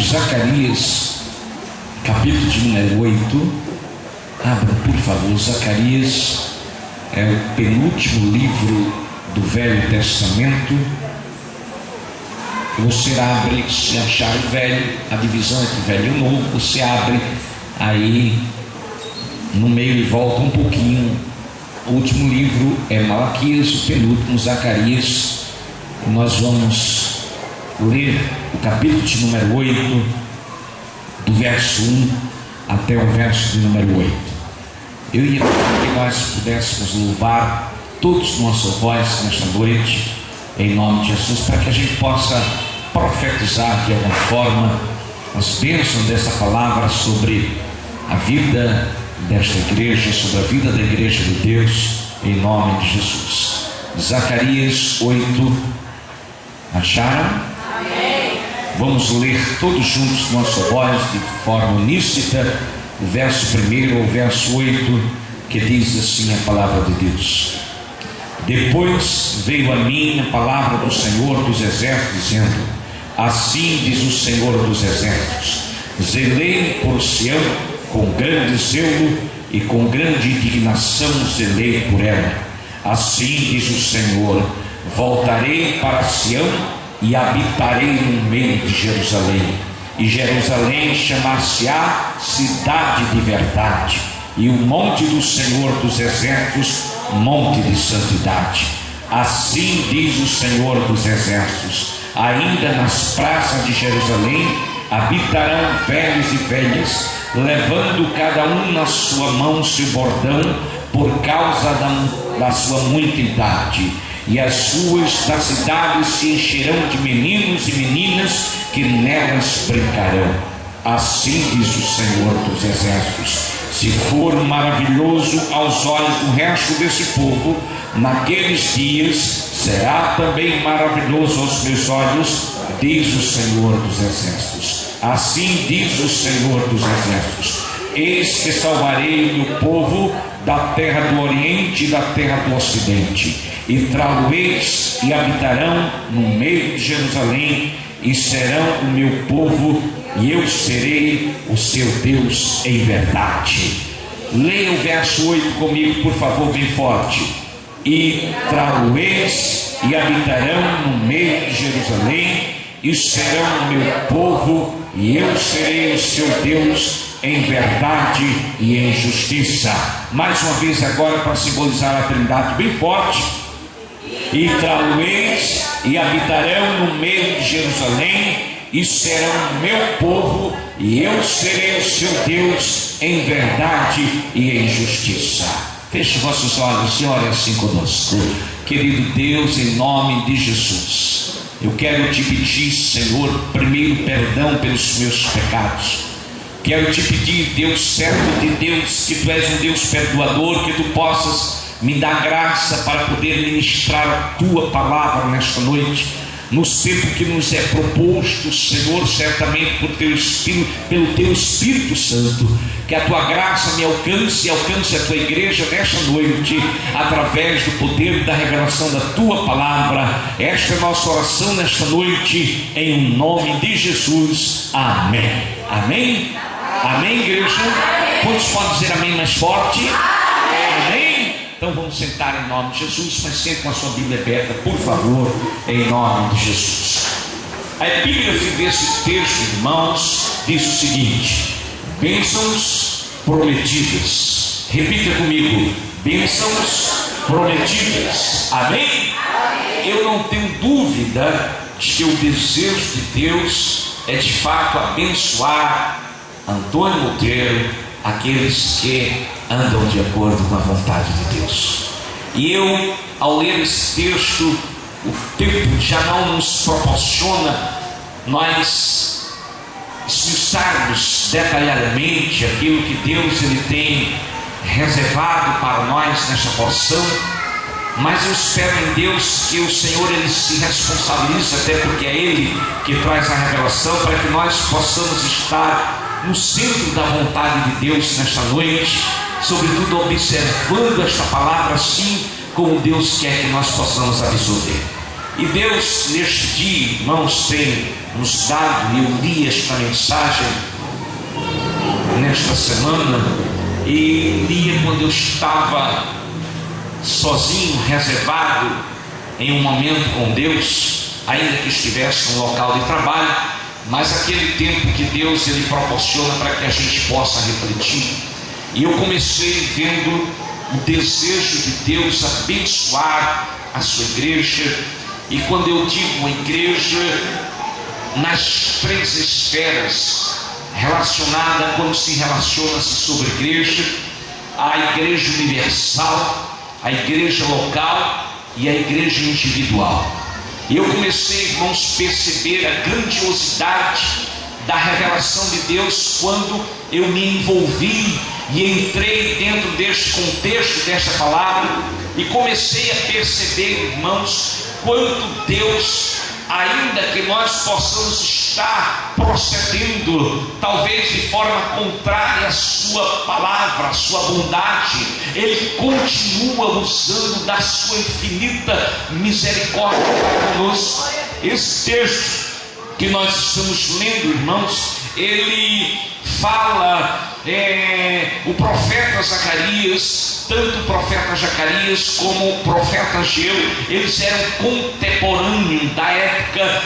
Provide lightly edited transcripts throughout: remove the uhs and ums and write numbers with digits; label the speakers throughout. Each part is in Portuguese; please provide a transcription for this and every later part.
Speaker 1: Zacarias, capítulo de número 8. Abra, por favor. Zacarias é o penúltimo livro do Velho Testamento. Você abre, se achar o velho, a divisão entre velho e novo, você abre aí no meio e volta um pouquinho. O último livro é Malaquias, o penúltimo Zacarias. Nós vamos ler o capítulo de número 8, do verso 1 até o verso de número 8. Eu ia pedir que nós pudéssemos louvar todos nossa voz nesta noite, em nome de Jesus, para que a gente possa profetizar de alguma forma as bênçãos dessa palavra sobre a vida desta igreja, sobre a vida da igreja de Deus, em nome de Jesus. Zacarias 8, acharam? Amém. Vamos ler todos juntos nossa voz de forma uníssona, o verso 1 ao verso 8, que diz assim a palavra de Deus. Depois veio a mim a palavra do Senhor dos exércitos, dizendo: assim diz o Senhor dos exércitos, zelei por Sião com grande zelo e com grande indignação zelei por ela. Assim diz o Senhor: voltarei para Sião e habitarei no meio de Jerusalém, e Jerusalém chamar-se-á cidade de verdade, e o monte do Senhor dos exércitos monte de santidade. Assim diz o Senhor dos exércitos: ainda nas praças de Jerusalém habitarão velhos e velhas, levando cada um na sua mão seu bordão, por causa da sua muita idade. E as ruas da cidade se encherão de meninos e meninas que nelas brincarão. Assim diz o Senhor dos exércitos: se for maravilhoso aos olhos do resto desse povo, naqueles dias será também maravilhoso aos meus olhos, diz o Senhor dos exércitos. Assim diz o Senhor dos exércitos: eis que salvarei o meu povo da terra do oriente e da terra do ocidente, e trá-lo-eis e habitarão no meio de Jerusalém, e serão o meu povo, e eu serei o seu Deus em verdade. Leia o verso 8 comigo, por favor, bem forte. E trá-lo-eis e habitarão no meio de Jerusalém, e serão o meu povo, e eu serei o seu Deus em verdade e em justiça. Mais uma vez agora, para simbolizar a Trindade bem forte. E trá-lo-eis e habitarão no meio de Jerusalém, e serão o meu povo, e eu serei o seu Deus em verdade e em justiça. Feche vossos olhos e ore assim conosco. Querido Deus, em nome de Jesus, eu quero te pedir, Senhor, primeiro perdão pelos meus pecados. Quero te pedir, Deus certo de Deus, que tu és um Deus perdoador, que tu possas me dar graça para poder ministrar a tua palavra nesta noite, no tempo que nos é proposto, Senhor, certamente por teu Espírito, pelo teu Espírito Santo. Que a tua graça me alcance e alcance a tua igreja nesta noite, através do poder da revelação da tua palavra. Esta é a nossa oração nesta noite, em nome de Jesus. Amém. Amém? Amém, igreja? Quantos podem dizer amém mais forte? Amém? Então vamos sentar em nome de Jesus, mas sente com a sua Bíblia aberta, por favor, em nome de Jesus. A epígrafe desse texto, irmãos, diz o seguinte: bênçãos prometidas. Repita comigo: bênçãos prometidas. Amém? Eu não tenho dúvida de que o desejo de Deus é de fato abençoar Antônio Monteiro, aqueles que andam de acordo com a vontade de Deus. E eu, ao ler esse texto, o tempo já não nos proporciona nós esmiuçarmos detalhadamente aquilo que Deus ele tem reservado para nós nesta porção, mas eu espero em Deus que o Senhor ele se responsabilize, até porque é Ele que traz a revelação, para que nós possamos estar no centro da vontade de Deus nesta noite, sobretudo observando esta palavra assim como Deus quer que nós possamos absorver. E Deus, neste dia, irmãos, tem nos dado, e eu li esta mensagem nesta semana, e lia quando eu estava sozinho, reservado, em um momento com Deus, ainda que estivesse no local de trabalho, mas aquele tempo que Deus ele proporciona para que a gente possa refletir. E eu comecei vendo o desejo de Deus abençoar a sua igreja. E quando eu digo uma igreja, nas três esferas relacionada, quando se relaciona-se sobre igreja, a igreja universal, a igreja local e a igreja individual. E eu comecei, irmãos, a perceber a grandiosidade da revelação de Deus quando eu me envolvi e entrei dentro deste contexto, desta palavra, e comecei a perceber, irmãos, quanto Deus, ainda que nós possamos estar procedendo talvez de forma contrária à sua palavra, à sua bondade, Ele continua usando da sua infinita misericórdia para conosco. Esse texto que nós estamos lendo, irmãos, ele fala, o profeta Zacarias, tanto o profeta Zacarias como o profeta Ageu, eles eram contemporâneos da época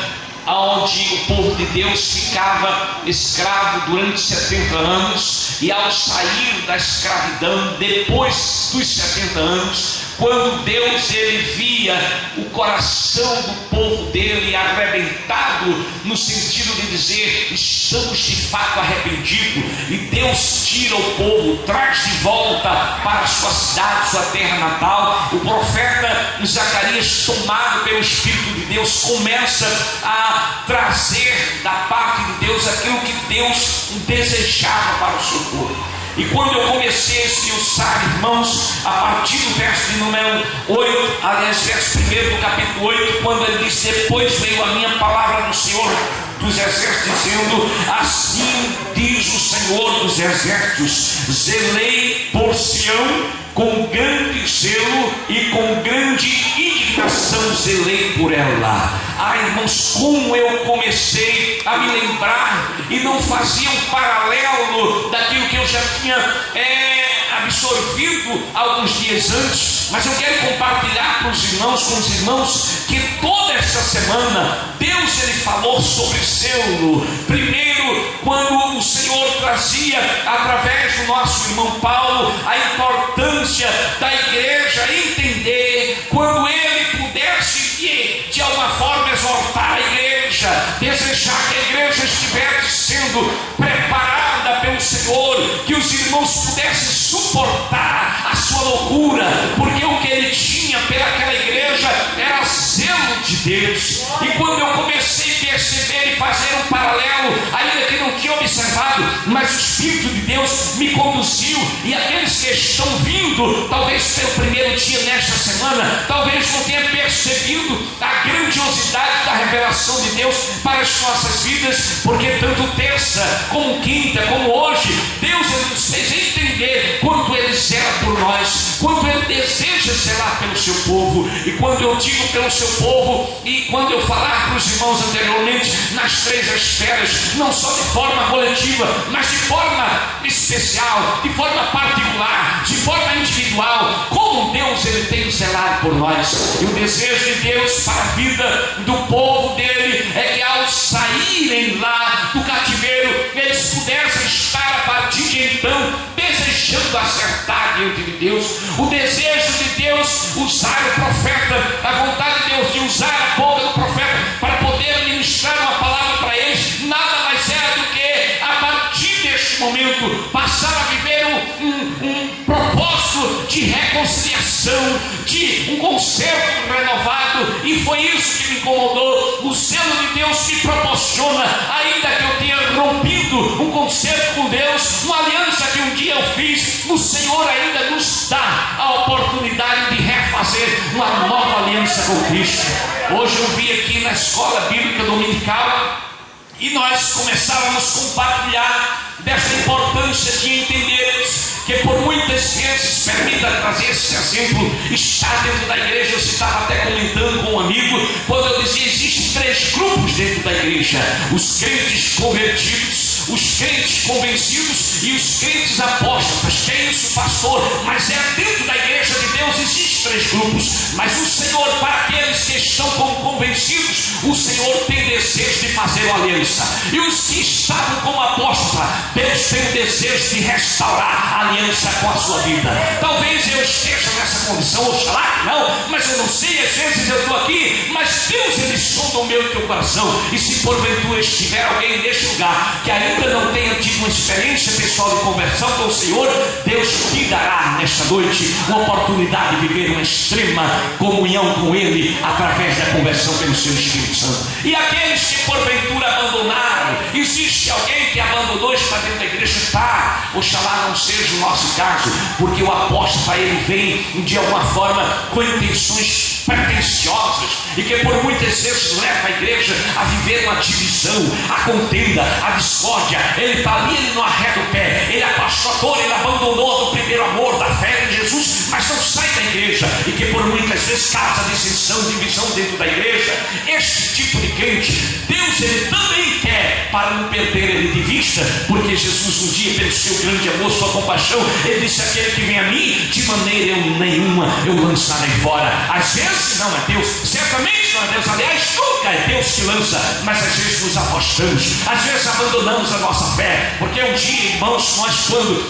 Speaker 1: onde o povo de Deus ficava escravo durante 70 anos, e ao sair da escravidão, depois dos 70 anos, quando Deus ele via o coração do povo dele arrebentado, no sentido de dizer, estamos de fato arrependidos, e Deus tira o povo, traz de volta para a sua cidade, sua terra natal, o profeta Zacarias, tomado pelo Espírito de Deus, começa a trazer da parte de Deus aquilo que Deus desejava para o seu povo. E quando eu comecei a esmiuçar, irmãos, a partir do verso de número 8, aliás, verso 1 do capítulo 8, quando ele diz, depois veio a minha palavra do Senhor dos exércitos, dizendo, assim diz o Senhor dos exércitos, zelei por Sião, com grande zelo e com grande indignação zelei por ela. Irmãos, como eu comecei a me lembrar e não fazia um paralelo daquilo que eu já tinha absorvido alguns dias antes, mas eu quero compartilhar com os irmãos, que toda essa semana Deus ele falou sobre zelo. Primeiro, quando o Senhor trazia através do nosso irmão Paulo a importância da igreja entender, quando ele pudesse de alguma forma exortar a igreja, desejar que a igreja estivesse sendo preparada pelo Senhor, que os irmãos pudessem suportar a sua loucura, porque o que ele tinha pelaquela igreja era zelo de Deus. E quando eu comecei a perceber e fazer um paralelo, ainda que não tinha observado, mas o Espírito de Deus me conduziu, e aqueles que estão vindo, talvez pelo primeiro dia nesta semana, talvez não tenham percebido a grandiosidade da revelação de Deus para as nossas vidas, porque tanto terça, como quinta, como hoje, Deus nos fez entender quanto Ele zela por nós, quanto Ele deseja zelar pelo seu povo. E quando eu digo pelo seu povo, e quando eu falar para os irmãos anteriormente, nas três esferas, não só de forma coletiva, mas de forma especial, de forma particular, de forma individual, como Deus ele tem zelado por nós. E o desejo de Deus para a vida do povo dele é que ao saírem lá do cativeiro, eles pudessem estar a partir de então desejando acertar diante de Deus. O desejo de Deus usar o profeta, a vontade de Deus de usar a boca do profeta para poder ministrar uma palavra para eles, nada mais era do que a partir deste momento passar a viver um propósito de reconciliação, de um conserto renovado. E foi isso que me incomodou. O zelo de Deus me proporciona, ainda que eu tenha rompido um conserto com Deus, uma aliança que um dia eu fiz, o Senhor ainda nos dá a oportunidade de refazer uma nova aliança com Cristo. Hoje eu vim aqui na escola bíblica dominical e nós começávamos a compartilhar dessa importância de entendermos que por muitas vezes, permita trazer esse exemplo, estar dentro da igreja. Eu estava até comentando com um amigo, quando igreja: os crentes convertidos, os crentes convencidos e os crentes apóstatas. Que é isso, pastor? Mas dentro da igreja de Deus existem 3 grupos. Mas o Senhor, para aqueles que estão como convencidos, o Senhor tem desejo de fazer uma aliança. E os que estavam como apóstolos, Deus tem o desejo de restaurar a aliança com a sua vida. Talvez eu esteja nessa condição, oxalá que não, mas eu não sei. Às vezes eu estou aqui, mas Deus, ele sonda o meu e teu coração. E se porventura estiver alguém neste lugar que ainda não tenha tido uma experiência pessoal de conversão com o Senhor, Deus te dará nesta noite uma oportunidade de viver uma extrema comunhão com Ele através da conversão pelo seu Espírito Santo. E aqueles que porventura abandonaram, existe alguém que abandonou, está dentro da igreja? Está, oxalá não seja o nosso caso, porque o apóstolo, ele vem de alguma forma com intenções pretensiosas e que por muitas vezes leva a igreja a viver uma divisão, a contenda, a discórdia. Ele está ali, ele não arreda o pé, ele apaixonou, ele abandonou do primeiro amor, da fé em Jesus, mas não sai da igreja, e que por muitas vezes causa dissensão, divisão dentro da igreja. Este tipo de crente, Deus, ele também quer, para não perder ele de vista, porque Jesus um dia, pelo seu grande amor, sua compaixão, ele disse: aquele que vem a mim, de maneira nenhuma eu lançarei fora. Às vezes não é Deus, certamente não é Deus, aliás nunca é Deus que lança, mas às vezes nos afastamos, às vezes abandonamos a nossa fé, porque um dia, irmãos,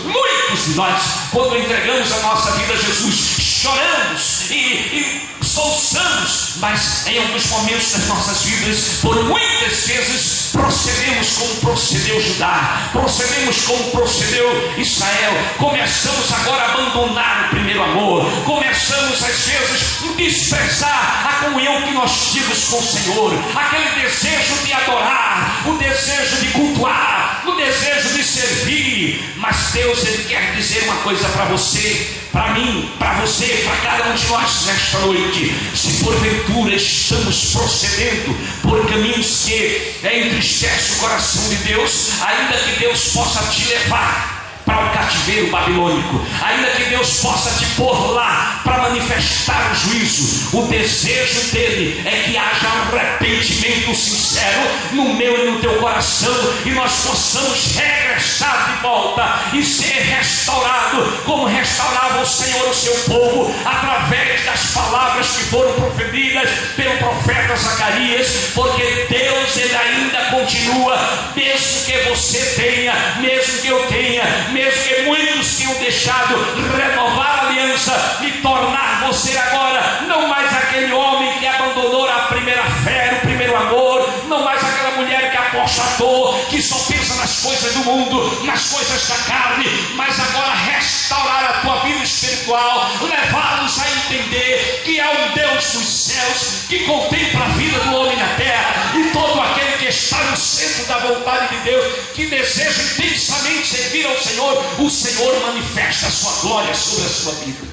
Speaker 1: muitos de nós, quando entregamos a nossa vida a Jesus, choramos e soluçamos, mas em alguns momentos das nossas vidas, por muitas vezes, procedemos como procedeu Judá, procedemos como procedeu Israel. Começamos agora a abandonar o primeiro amor, começamos às vezes a desprezar a comunhão que nós tínhamos com o Senhor, aquele desejo de adorar, o desejo de cultuar, o desejo de servir. Mas Deus, ele quer dizer uma coisa para você, para mim, para você, para cada um de nós nesta noite: se porventura estamos procedendo por caminhos que entristecem o coração de Deus, ainda que Deus possa te levar para o cativeiro babilônico, ainda que Deus possa te pôr lá para manifestar o juízo, o desejo dele é que haja arrependimento sincero no meu e no teu coração, e nós possamos regressar de volta e ser restaurado como restaurava o Senhor o seu povo, através das palavras que foram proferidas pelo profeta Zacarias. Porque Deus, ele ainda continua, mesmo que você tenha, mesmo que eu tenha, mesmo que muitos tenham deixado renovar a aliança e tornar você agora não mais aquele homem que abandonou a primeira fé, o primeiro amor, não mais aquela mulher que apostatou, que só pensa nas coisas do mundo, nas coisas da carne, mas agora restaurar a tua vida espiritual, levá-los a entender que há um Deus dos céus que contempla a vida do homem na terra, e todo aquele que está no centro da vontade de Deus, que deseja intensamente servir ao Senhor, o Senhor manifesta a sua glória sobre a sua vida.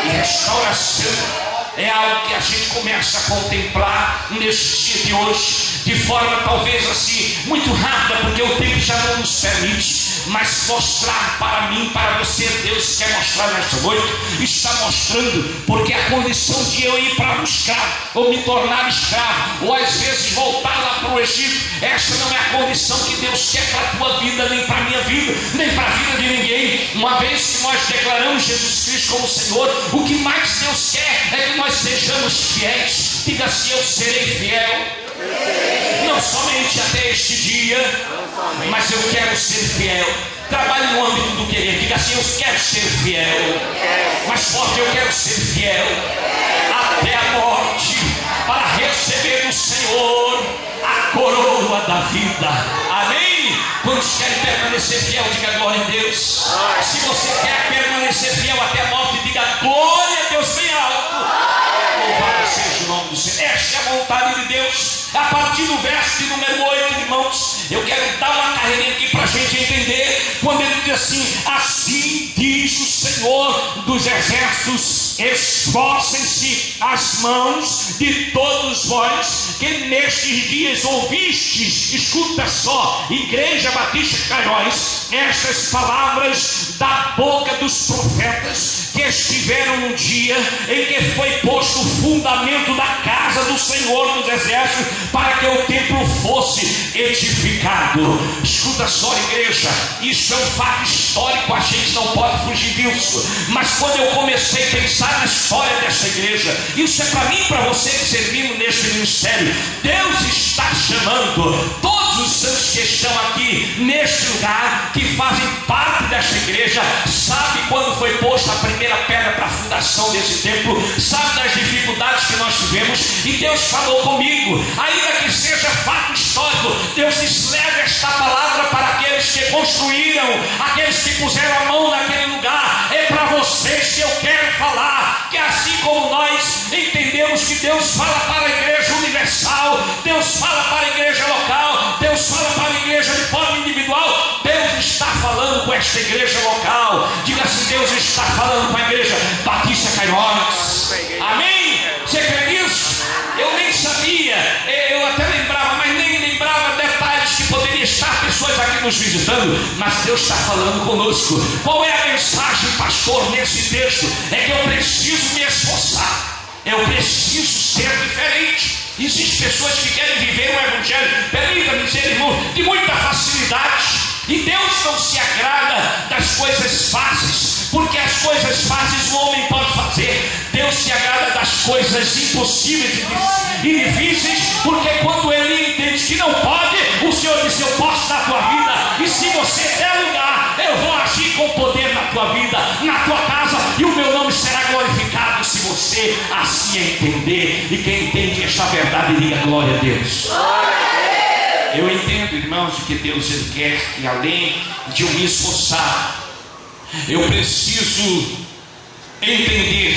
Speaker 1: E restauração é algo que a gente começa a contemplar neste dia de hoje, de forma talvez assim, muito rápida, porque o tempo já não nos permite, mas mostrar para mim, para você, Deus quer mostrar nesta noite, está mostrando, porque a condição de eu ir para um escravo, ou me tornar escravo, ou às vezes voltar lá para o Egito, esta não é a condição que Deus quer para a tua vida, nem para a minha vida, nem para a vida de ninguém. Uma vez que nós declaramos Jesus Cristo como Senhor, o que mais Deus quer é que nós sejamos fiéis. Diga assim: eu serei fiel, não somente até este dia, mas eu quero ser fiel. Trabalhe no âmbito do querer. Diga assim: eu quero ser fiel. Mais forte: eu quero ser fiel até a morte, para receber do Senhor a coroa da vida. Amém? Quantos querem permanecer fiel? Diga glória a Deus. Se você quer permanecer fiel até a morte, diga glória a Deus bem alto. Louvado seja o nome do Senhor. Esta é a vontade de Deus. A partir do verso de número 8, irmãos, eu quero dar uma carreirinha aqui para a gente entender, quando ele diz assim: assim diz o Senhor dos exércitos, esforcem-se as mãos de todos vós que nestes dias ouvistes, escuta só, Igreja Batista de Cairóis, estas palavras da boca dos profetas, que estiveram no dia em que foi posto o fundamento da casa do Senhor dos Exércitos, para que o templo fosse edificado. Escuta só, igreja, isso é um fato histórico, a gente não pode fugir disso. Mas quando eu comecei a pensar na história dessa igreja, isso é para mim e para você que servimos neste ministério. Deus está chamando todos os santos que estão aqui neste lugar, que fazem parte desta igreja, sabe quando foi posta a primeira pedra para a fundação desse templo, sabe das dificuldades que nós tivemos, e Deus falou comigo, ainda que seja fato histórico, Deus diz: leve esta palavra para aqueles que construíram, aqueles que puseram a mão naquele lugar. É para vocês que eu quero falar, que assim como nós entendemos que Deus fala para a igreja universal, Deus fala para a igreja local, Deus fala para a igreja de forma individual, Deus está falando com esta igreja local. Diga assim: Deus está falando com a igreja Batista Cairós. Amém? Você crê nisso? Eu nem sabia, eu até lembrava, mas nem lembrava detalhes que poderiam estar pessoas aqui nos visitando, mas Deus está falando conosco. Qual é a mensagem, pastor, nesse texto? É que eu preciso me esforçar, eu preciso ser diferente. Existem pessoas que querem viver um evangelho, permita-me dizer, irmão, de muita facilidade. E Deus não se agrada das coisas fáceis, porque as coisas fáceis o homem pode fazer. Deus se agrada das coisas impossíveis e difíceis, porque quando Ele entende que não pode, o Senhor diz: eu posso na tua vida, e se você der lugar, eu vou agir com poder na tua vida, na tua casa, e o meu nome será glorificado se você assim entender. E quem entende esta verdade, diga glória a Deus. Eu entendo, irmãos, de que Deus Ele quer que, além de eu me esforçar, eu preciso entender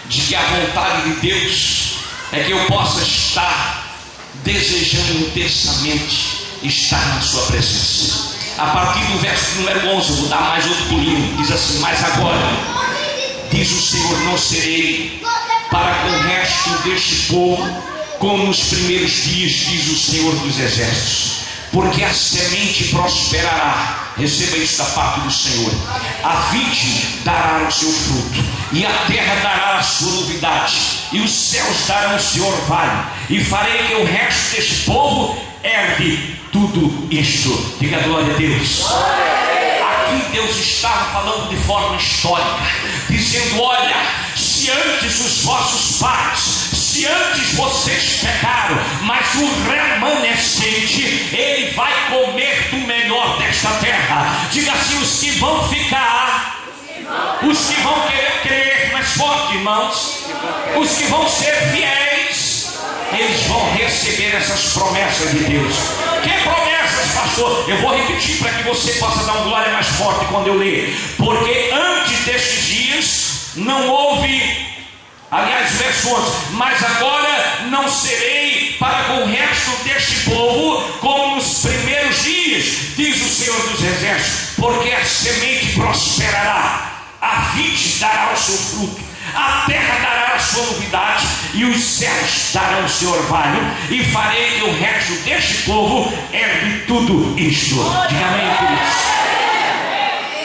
Speaker 1: de que a vontade de Deus é que eu possa estar desejando intensamente estar na sua presença. A partir do verso número 11, eu vou dar mais outro pulinho. Diz assim: mas agora, diz o Senhor, não serei para com o resto deste povo como nos primeiros dias, diz o Senhor dos Exércitos, porque a semente prosperará. Receba isso da parte do Senhor. A vide dará o seu fruto, e a terra dará a sua novidade, e os céus darão o seu orvalho, e farei que o resto deste povo herde tudo isto. Diga glória a Deus. Aqui Deus estava falando de forma histórica, dizendo: olha, se antes os vossos pais, se antes vocês pecaram, mas o remanescente, ele vai comer do melhor desta terra. Diga assim: os que vão ficar, os que vão querer crer mais forte, irmãos, os que vão ser fiéis, eles vão receber essas promessas de Deus. Que promessas, pastor? Eu vou repetir para que você possa dar uma glória mais forte quando eu ler. Porque antes destes dias não houve, aliás, verso 11: mas agora não serei para com o resto deste povo como nos primeiros dias, diz o Senhor dos Exércitos, porque a semente prosperará, a vide dará o seu fruto, a terra dará a sua novidade, e os céus darão o seu orvalho, e farei que o resto deste povo herde tudo isto. Diga amém, queridos.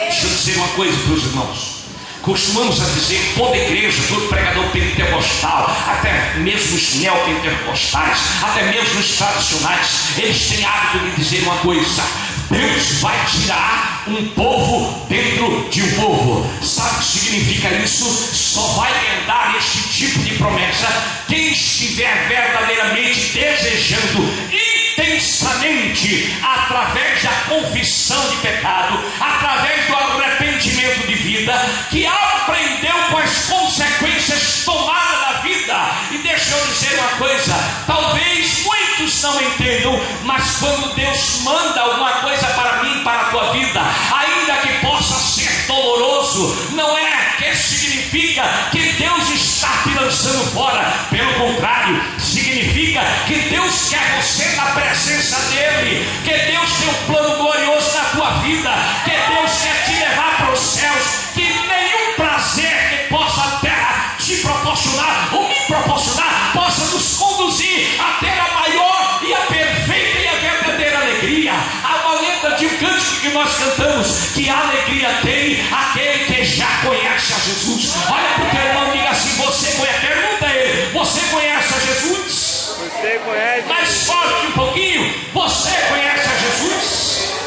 Speaker 1: Deixa eu dizer uma coisa para os irmãos. Costumamos a dizer, toda igreja, todo pregador pentecostal, até mesmo os neopentecostais, até mesmo os tradicionais, eles têm hábito de dizer uma coisa: Deus vai tirar um povo dentro de um povo. Sabe o que significa isso? Só vai herdar este tipo de promessa quem estiver verdadeiramente desejando intensamente, através da confissão de pecado, através do arrependimento de vida, que aprendeu com as consequências tomadas da vida. E deixa eu dizer uma coisa: talvez muitos não entendam, mas quando Deus manda alguma coisa para mim, para a tua vida, ainda que possa ser doloroso, não é que significa que Deus está te lançando fora. Pelo contrário, significa que Deus quer você na presença dele, que Deus tem um plano glorioso na tua vida, que Deus quer te levar para os céus, que nenhum prazer que possa a terra te proporcionar ou me proporcionar possa nos conduzir a ter a maior e a perfeita e a verdadeira alegria. Há uma letra de um cântico que nós cantamos, que a alegria tem aquele que já conhece a Jesus. Olha para o teu irmão e diga assim: você conhece, pergunta a ele, você conhece a Jesus?
Speaker 2: Você conhece?
Speaker 1: Mais forte um pouquinho, você conhece a Jesus?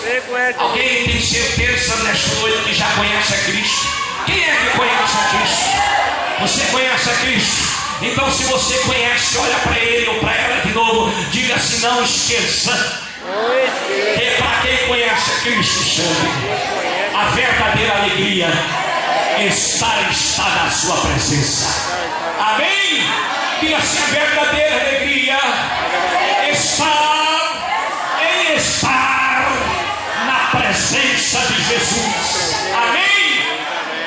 Speaker 2: Você conhece?
Speaker 1: Alguém tem certeza nesta noite que já conhece a Cristo? Quem é que conhece a Cristo? Você conhece a Cristo? Então, se você conhece, olha para ele ou para ela de novo, diga assim: não esqueça que para quem conhece a Cristo, chame, a verdadeira alegria está na sua presença. Amém? Diga assim: a verdadeira alegria está em estar na presença de Jesus. Amém?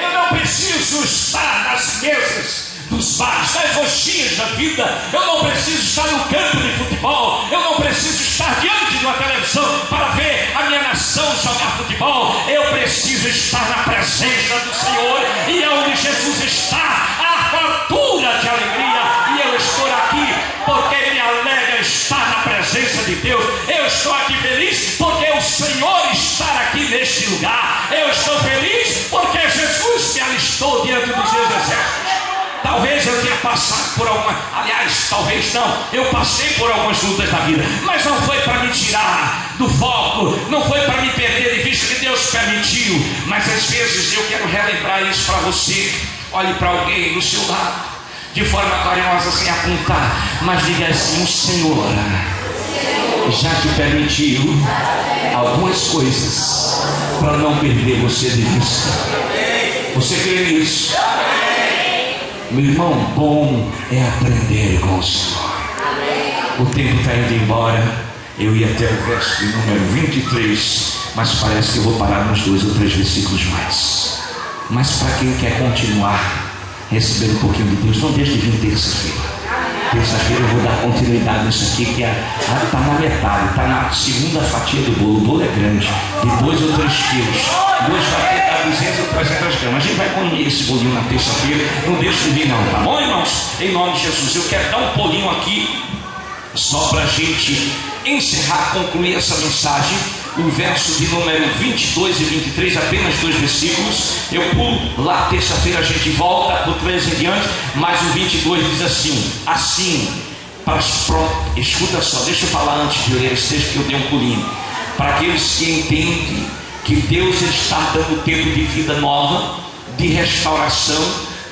Speaker 1: Eu não preciso estar nas mesas dos bares, das roxinhas da vida. Eu não preciso estar no campo de futebol. Eu não preciso estar diante de uma televisão para ver a minha nação jogar futebol. Eu preciso estar na presença do Senhor, e é onde Jesus está, a fartura de alegria. E eu estou aqui porque me alegra estar na presença de Deus. Eu estou aqui feliz porque o Senhor está aqui neste lugar. Eu estou feliz porque Jesus me alistou diante dos seus exércitos. Talvez eu tenha passado por talvez não, eu passei por algumas lutas da vida, mas não foi para me tirar do foco, não foi para me perder de vista, que Deus permitiu. Mas às vezes eu quero relembrar isso para você. Olhe para alguém do seu lado, de forma carinhosa, sem apontar, mas diga assim: o Senhor já te permitiu algumas coisas para não perder você de vista. Você crê nisso? Meu irmão, bom é aprender com o Senhor. O tempo está indo embora. Eu ia até o verso de número 23, mas parece que eu vou parar nos 2 ou 3 versículos mais. Mas para quem quer continuar recebendo um pouquinho de Deus, não deixe de vir terça-feira. Terça-feira eu vou dar continuidade nisso aqui, que está na metade, está na segunda fatia do bolo. O bolo é grande, de 2 ou 3 quilos. 2 fatias dá 200 ou 300 gramas. A gente vai comer esse bolinho na terça-feira. Não deixe de vir não, tá bom, irmãos? Em nome de Jesus, eu quero dar um pulinho aqui, só para a gente encerrar, concluir essa mensagem. O verso de número 22 e 23, apenas 2 versículos. Eu pulo lá, terça-feira a gente volta por 13 em diante. Mas o 22 diz assim, escuta só, deixa eu falar antes de ler esse texto, que eu dei um pulinho. Para aqueles que entendem que Deus está dando tempo de vida nova, de restauração,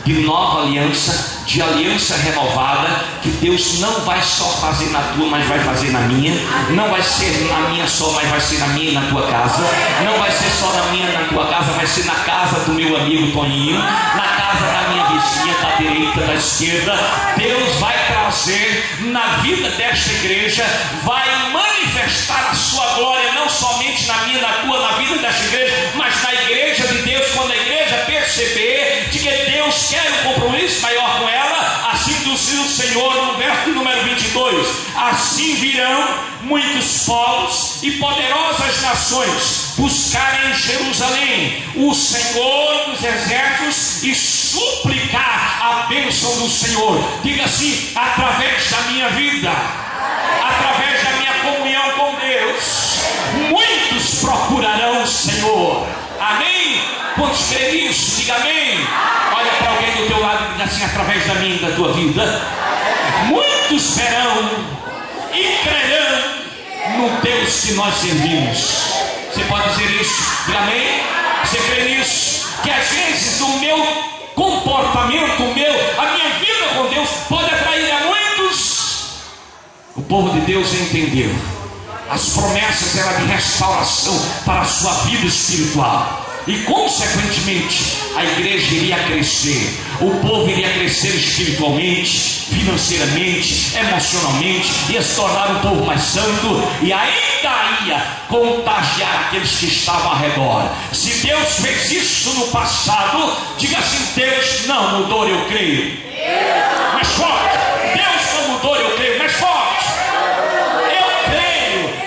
Speaker 1: de nova aliança, de aliança renovada, que Deus não vai só fazer na tua, mas vai fazer na minha. Não vai ser na minha só, mas vai ser na minha e na tua casa. Não vai ser só na minha e na tua casa, vai ser na casa do meu amigo Toninho, na casa da minha vizinha, da direita, da esquerda. Deus vai trazer na vida desta igreja, vai manifestar a sua glória, não somente na minha, na tua, na vida desta igreja, mas na igreja de Deus. Quando a igreja perceber de que Deus quer um compromisso maior com ela, assim diz o Senhor no verso número 22: assim virão muitos povos e poderosas nações buscarem em Jerusalém o Senhor dos exércitos e suplicar a bênção do Senhor. Diga assim: através da minha vida, através da minha comunhão com Deus, muitos procurarão o Senhor. Amém? Quantos creem nisso? Diga amém. Olha para alguém do teu lado e diga assim: através da minha e da tua vida, muitos verão e crerão no Deus que nós servimos. Você pode dizer isso? Diga amém. Você crê nisso? Que às vezes o meu comportamento, a minha vida com Deus pode atrair a muitos. O povo de Deus entendeu as promessas eram de restauração para a sua vida espiritual, e consequentemente a igreja iria crescer, o povo iria crescer espiritualmente, financeiramente, emocionalmente, ia se tornar um povo mais santo, e ainda ia contagiar aqueles que estavam ao redor. Se Deus fez isso no passado, diga assim: Deus não mudou, eu creio. Mais forte: Deus não mudou, eu creio. Mais forte: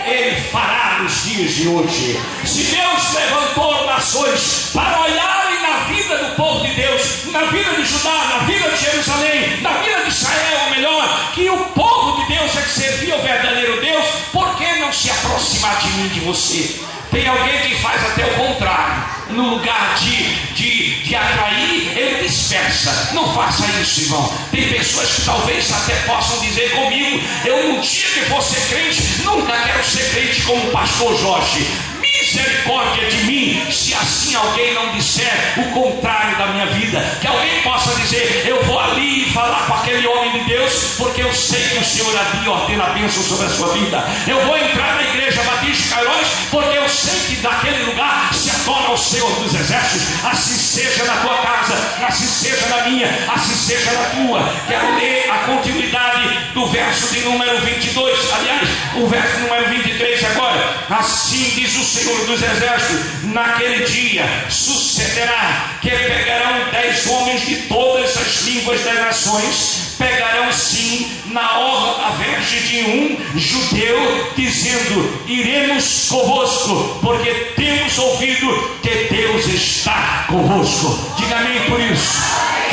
Speaker 1: Ele fará nos dias de hoje. Se Deus levantou nações para olharem na vida do povo de Deus, na vida de Judá, na vida de Jerusalém, na vida de Israel, ou melhor, que o povo de Deus é que servia o verdadeiro Deus, por que não se aproximar de mim, de você? Tem alguém que faz até o contrário. no lugar de atrair, ele dispersa. Não faça isso, irmão. Tem pessoas que talvez até possam dizer comigo: eu um dia que for ser crente, nunca quero ser crente como o pastor Jorge. Misericórdia de mim, se assim alguém não disser o contrário da minha vida. Que alguém possa dizer: eu vou ali falar com aquele homem de Deus, porque eu sei que o Senhor ali ordena a bênção sobre a sua vida. Eu vou entrar na igreja Batista de Cairós, porque eu sei que daquele lugar se adora ao Senhor dos Exércitos. Assim seja na tua casa, assim seja na minha, assim seja na tua. Quero ler a continuidade do verso de número 22, aliás, o verso número 23 agora. Assim diz o Senhor dos Exércitos: naquele dia sucederá que pegarão 10 homens de todas as línguas das nações, pegarão sim na orla a veste de um judeu, dizendo: iremos convosco, porque temos ouvido que Deus está convosco. Diga amém por isso.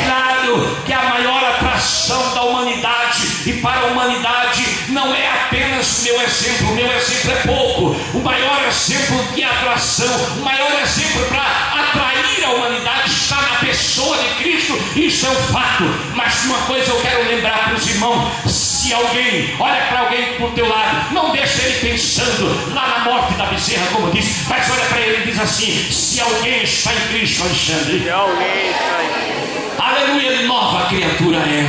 Speaker 1: Claro que a maior atração da humanidade e para a humanidade não é apenas o meu exemplo é pouco. O maior exemplo de atração, o maior exemplo para atrair a humanidade está na pessoa de Cristo. Isso é um fato. Mas uma coisa eu quero lembrar para os irmãos: se alguém olha para alguém por teu lado, não deixa ele pensando lá na morte da bezerra, como disse, mas olha para ele e diz assim: se alguém está em Cristo, Alexandre,
Speaker 2: Se alguém está em
Speaker 1: aleluia, nova criatura é.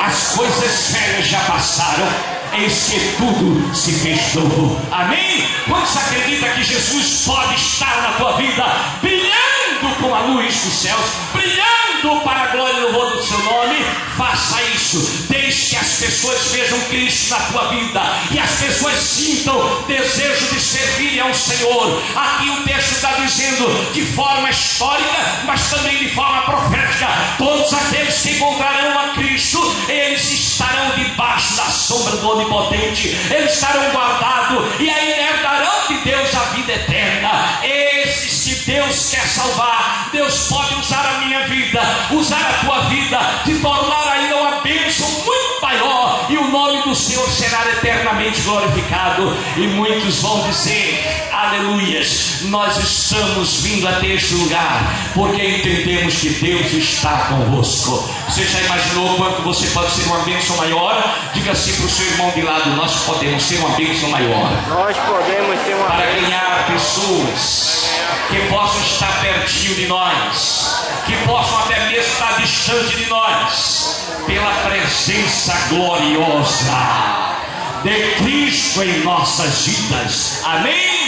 Speaker 1: As coisas velhas já passaram, eis que tudo se fez novo. Amém? Quantos acreditam que Jesus pode estar na tua vida, brilhando com a luz dos céus, brilhando para a glória e louvor do seu nome? Faça isso, deixe que as pessoas vejam Cristo na tua vida e as pessoas sintam desejo de servir ao Senhor. Aqui o texto está dizendo de forma histórica, mas também de forma profética: todos aqueles que encontrarão a Cristo, eles estarão debaixo da sombra do Onipotente, eles estarão guardados e ainda herdarão de Deus a vida eterna. Esses que Deus quer salvar, Deus pode usar a minha vida, usar a tua vida, te tornar ainda uma bênção muito maior, e o nome do Senhor será eternamente glorificado. E muitos vão dizer: aleluias, nós estamos vindo até este lugar porque entendemos que Deus está convosco. Você já imaginou quanto você pode ser uma bênção maior? Diga assim para o seu irmão de lado: nós podemos ser uma bênção maior.
Speaker 2: Nós podemos ter uma
Speaker 1: Para ganhar pessoas que possam estar pertinho de nós, que possam até mesmo estar distante de nós, pela presença gloriosa de Cristo em nossas vidas. Amém?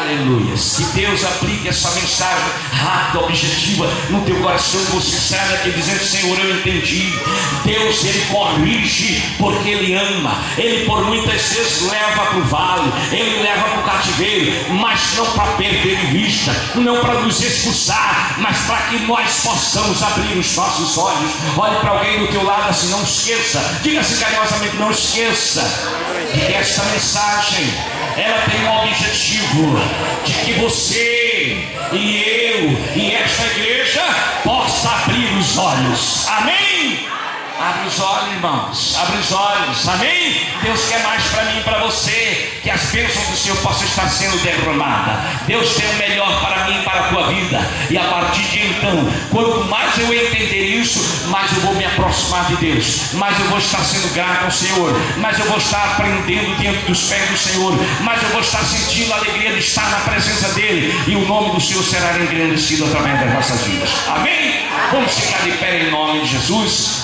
Speaker 1: Aleluia. Que Deus aplique essa mensagem rápida, objetiva no teu coração. Você sai daqui dizendo: Senhor, eu entendi. Deus, Ele corrige porque Ele ama. Ele por muitas vezes leva para o vale, Ele leva para o cativeiro, mas não para perder de vista, não para nos expulsar, mas para que nós possamos abrir os nossos olhos. Olhe para alguém do teu lado assim: não esqueça, diga-se carinhosamente: não esqueça que esta mensagem, ela tem um objetivo de que você e eu e esta igreja possa abrir os olhos. Amém? Abre os olhos, irmãos, abre os olhos. Amém? Deus quer mais para mim e para você, que as bênçãos do Senhor possam estar sendo derramadas. Deus tem o melhor para mim e para a tua vida. E a partir de então, quanto mais eu entender isso, mais eu vou me aproximar de Deus, mais eu vou estar sendo grato ao Senhor, mais eu vou estar aprendendo diante dos pés do Senhor, mais eu vou estar sentindo a alegria de estar na presença dEle, e o nome do Senhor será engrandecido através das nossas vidas. Amém? Vamos ficar de pé em nome de Jesus.